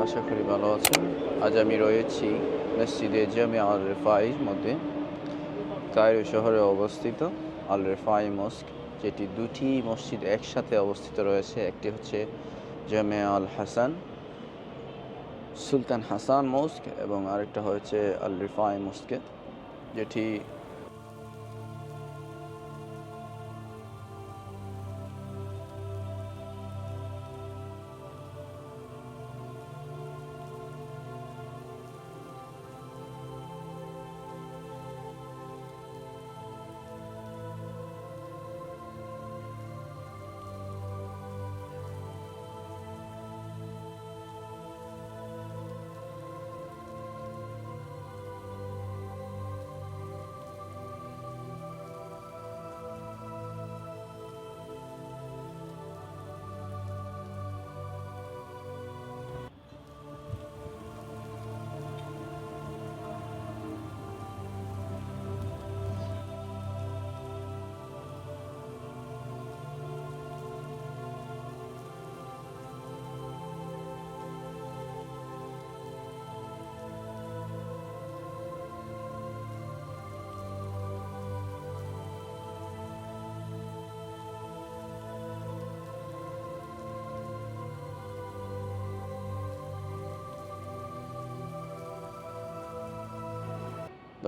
আশা করি ভালো আছেন। আজ আমি রয়েছি মসজিদে জামিয়া আল রিফাইর মধ্যে, কায়রো শহরে অবস্থিত আল রিফাই মস্ক, যেটি দুটি মসজিদ একসাথে অবস্থিত রয়েছে। একটি হচ্ছে জামিয়া আল হাসান সুলতান হাসান মস্ক এবং আরেকটা হচ্ছে আল রিফাই মস্কে, যেটি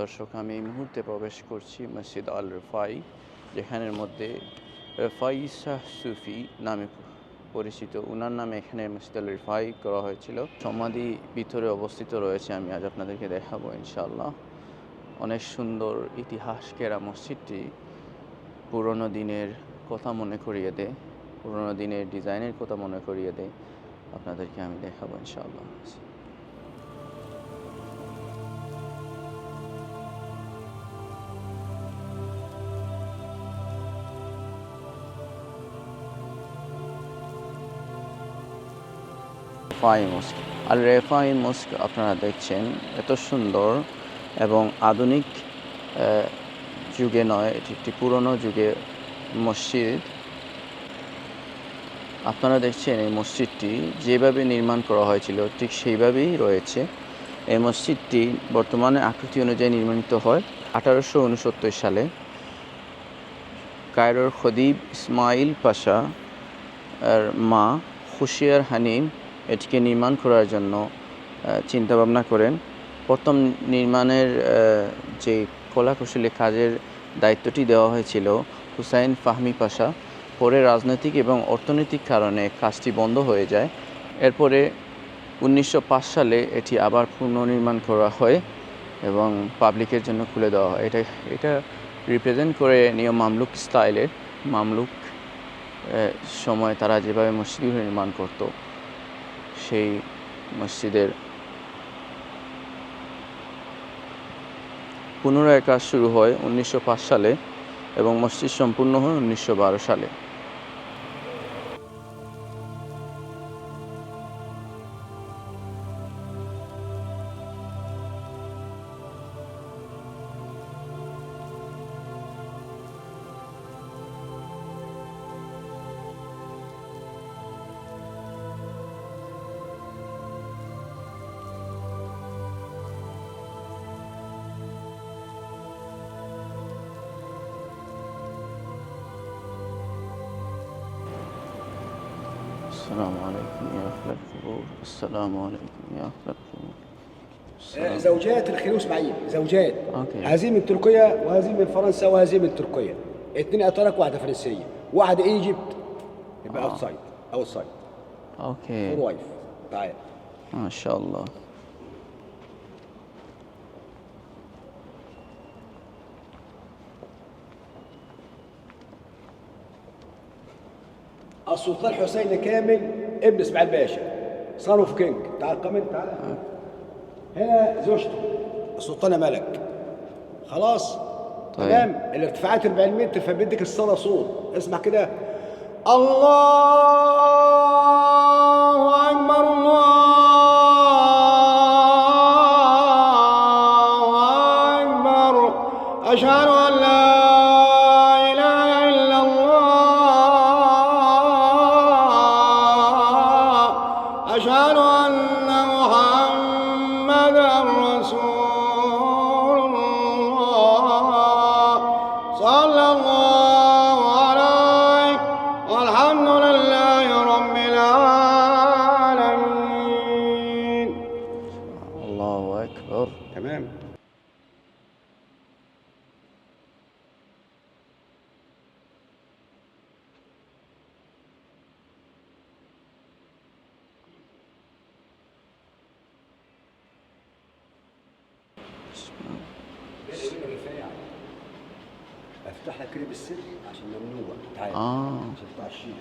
দর্শক, আমি এই মুহূর্তে প্রবেশ করছি মসজিদ আল রিফাই, যেখানের মধ্যে রিফাই শাহ সুফি নামে পরিচিত। উনার নামে এখানে মসজিদ আল রিফাই করা হয়েছিল। সমাধি ভিতরে অবস্থিত রয়েছে, আমি আজ আপনাদেরকে দেখাবো ইনশাআল্লাহ। অনেক সুন্দর ইতিহাস ঘেরা মসজিদটি পুরনো দিনের কথা মনে করিয়ে দেয়, পুরনো দিনের ডিজাইনের কথা মনে করিয়ে দেয়। আপনাদেরকে আমি দেখাবো ইনশাআল্লাহ। রিফাই মস্ক, আল রিফাই মস্ক আপনারা দেখছেন, এত সুন্দর এবং আধুনিক যুগে নয়, এটি একটি পুরনো যুগের মসজিদ। আপনারা দেখছেন এই মসজিদটি যেভাবে নির্মাণ করা হয়েছিল ঠিক সেইভাবেই রয়েছে। এই মসজিদটি বর্তমানে আকৃতি অনুযায়ী নির্মিত হয় 1869 সালে। কায়রোর খদিব ইসমাইল পাশা এর মা খুশিয়ার হানিম এটিকে নির্মাণ করার জন্য চিন্তাভাবনা করেন। প্রথম নির্মাণের যে কলাকুশলী কাজের দায়িত্বটি দেওয়া হয়েছিল হুসাইন ফাহমি পাশা। পরে রাজনৈতিক এবং অর্থনৈতিক কারণে কাজটি বন্ধ হয়ে যায়। এরপরে 1905 সালে এটি আবার পুনর্নির্মাণ করা হয় এবং পাবলিকের জন্য খুলে দেওয়া হয়। এটা রিপ্রেজেন্ট করে নিও মামলুক স্টাইলের। মামলুক সময় তারা যেভাবে মসজিদগুলো নির্মাণ করত, সেই মসজিদের পুনরায় কাজ শুরু হয় 1905 সালে এবং মসজিদ সম্পূর্ণ হয় 1912 সালে। السلام عليكم يا أهل القبور، السلام عليكم يا أهل القبور. زوجات الخليل اسماعيل، زوجات. أوكي. هذه من تركيا وهذه من فرنسا وهذه من تركيا. اثنين اتراك، واحده فرنسيه، واحده ايجيبت. يبقى اوت سايد. اوكي. فور وايف. تعال. ما شاء الله. السلطان حسين كامل ابن اسماعيل باشا، صار اوف كينج. تعال كمان، تعال. هنا زوجته السلطانه ملك. خلاص. طيب. تمام. الارتفاعات 40 متر، فبدك الصلاه صوت. اسمع كده: الله اكبر، الله اكبر، اشهد ان لا اله الا الله، اشهد ان محمدا رسول الله صلى الله عليه والحمد لله رب العالمين. الله أكبر. تمام. افتح لك كده بالسر عشان ممنوع. تعال عشان تطلع الشيخ.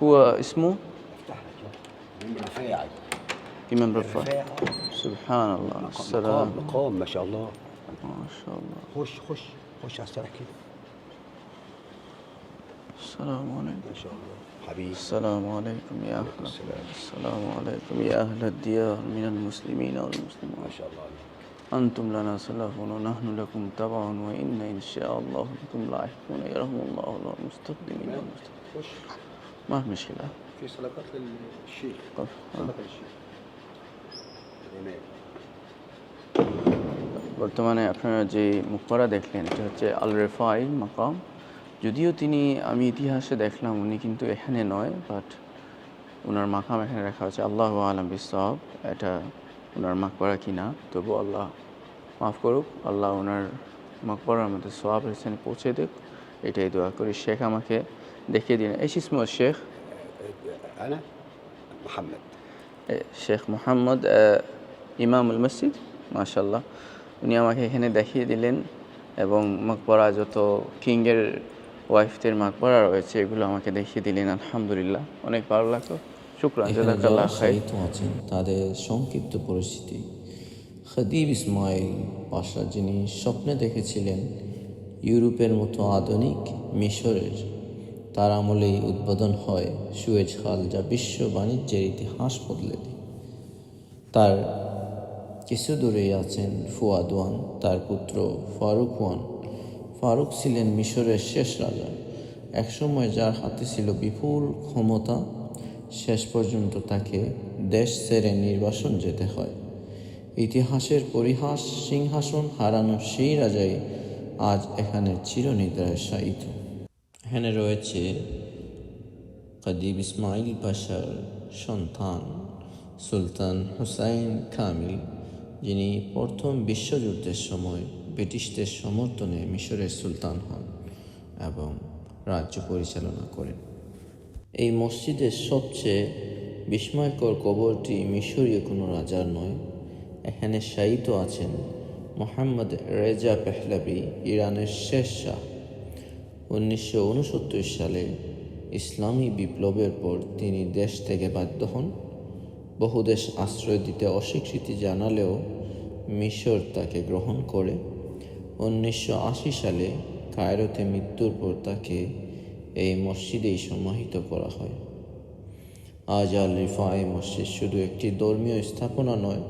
هو اسمه افتح لك من رفاعي. إمام رفاعي. سبحان الله. السلام. مقام ما شاء الله. ما شاء الله. خش على السرح كده. السلام عليكم. ما شاء الله حبيبي. السلام عليكم يا أهل السلام عليكم يا أهل الديار من المسلمين والمسلمات. ما شاء الله عليك. أنتم لنا سلف ونحن لكم تبع وإن إن شاء الله بكم لاحقون يرحم الله المستقدمين والمستقدمين. خش. ما في مشكلة. في صدقات للشيخ. صدقة للشيخ. الإمام. বর্তমানে আপনারা যে মুখপড়া দেখলেন এটা হচ্ছে আল রেফাই মাকাম। যদিও তিনি আমি ইতিহাসে দেখলাম উনি কিন্তু এখানে নয়, বাট ওনার মাকাম এখানে রাখা হচ্ছে। আল্লাহ আলম বিসওয়াব, এটা ওনার মাকবরা কিনা, তবু আল্লাহ মাফ করুক, আল্লাহ ওনার মাকবরার মধ্যে সোয়াব এখানে পৌঁছে দেখ, এটাই দোয়া করি। শেখ আমাকে দেখিয়ে দিন। ايش اسمه الشيخ؟ أنا محمد. শেখ মোহাম্মদ ইমামুল মসজিদ মাশাআল্লাহ। উনি আমাকে এখানে দেখিয়ে দিলেন এবং মাকবরা যত কিংয়ের ওয়াইফদের মাকবরা রয়েছে এগুলো আমাকে দেখিয়ে দিলেন। আলহামদুলিল্লাহ, অনেক ভালো লাগলো। শুকরান, জাযাকাল্লাহ খাইর। আছেন তাদের সংক্ষিপ্ত পরিস্থিতি। খতিব ইসমাইল পাশা, যিনি স্বপ্নে দেখেছিলেন ইউরোপের মতো আধুনিক মিশরের, তার আমলেই উদ্বোধন হয় সুয়েজ খাল, যা বিশ্ব বাণিজ্যের ইতিহাস বদলে দেয়। তার কিছু দূরেই আছেন ফুয়াদ ওয়ান, তার পুত্র ফারুক ওয়ান। ফারুক ছিলেন মিশরের শেষ রাজা, একসময় যার হাতে ছিল বিপুল ক্ষমতা। শেষ পর্যন্ত তাকে দেশ ছেড়ে নির্বাসন যেতে হয়। ইতিহাসের পরিহাস, সিংহাসন হারানো সেই রাজাই আজ এখানে চিরনিদ্রায় শায়িত। এখানে রয়েছে খতিব ইসমাইল পাশার সন্তান সুলতান হুসাইন কামিল, যিনি প্রথম বিশ্বযুদ্ধের সময় ব্রিটিশদের সমর্থনে মিশরের সুলতান হন এবং রাজ্য পরিচালনা করেন। এই মসজিদের সবচেয়ে বিস্ময়কর কবরটি মিশরীয় কোনো রাজার নয়। এখানে শায়িত আছেন মোহাম্মদ রেজা পেহলাবি, ইরানের শেষ শাহ। 1969 সালে ইসলামী বিপ্লবের পর তিনি দেশ থেকে বাধ্য হন। বহু দেশ আশ্রয় দিতে অস্বীকৃতি জানালেও মিশর তাকে গ্রহণ করে। 1980 সালে কায়রোতে মৃত্যুর পর তাকে এই মসজিদেই সমাহিত করা হয়। আজ আল রিফাই মসজিদ শুধু একটি ধর্মীয় স্থাপনা নয়,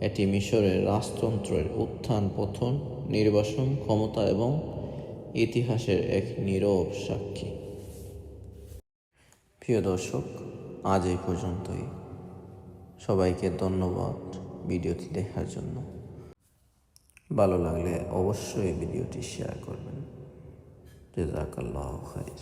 এটি মিশরের রাজতন্ত্রের উত্থান পতন, নির্বাসন, ক্ষমতা এবং ইতিহাসের এক নীরব সাক্ষী। প্রিয় দর্শক, আজ এই পর্যন্তই। সবাইকে ধন্যবাদ ভিডিওটি দেখার জন্য। ভালো লাগলে অবশ্যই ভিডিওটি শেয়ার করবেন। জাযাকাল্লাহু খাইর।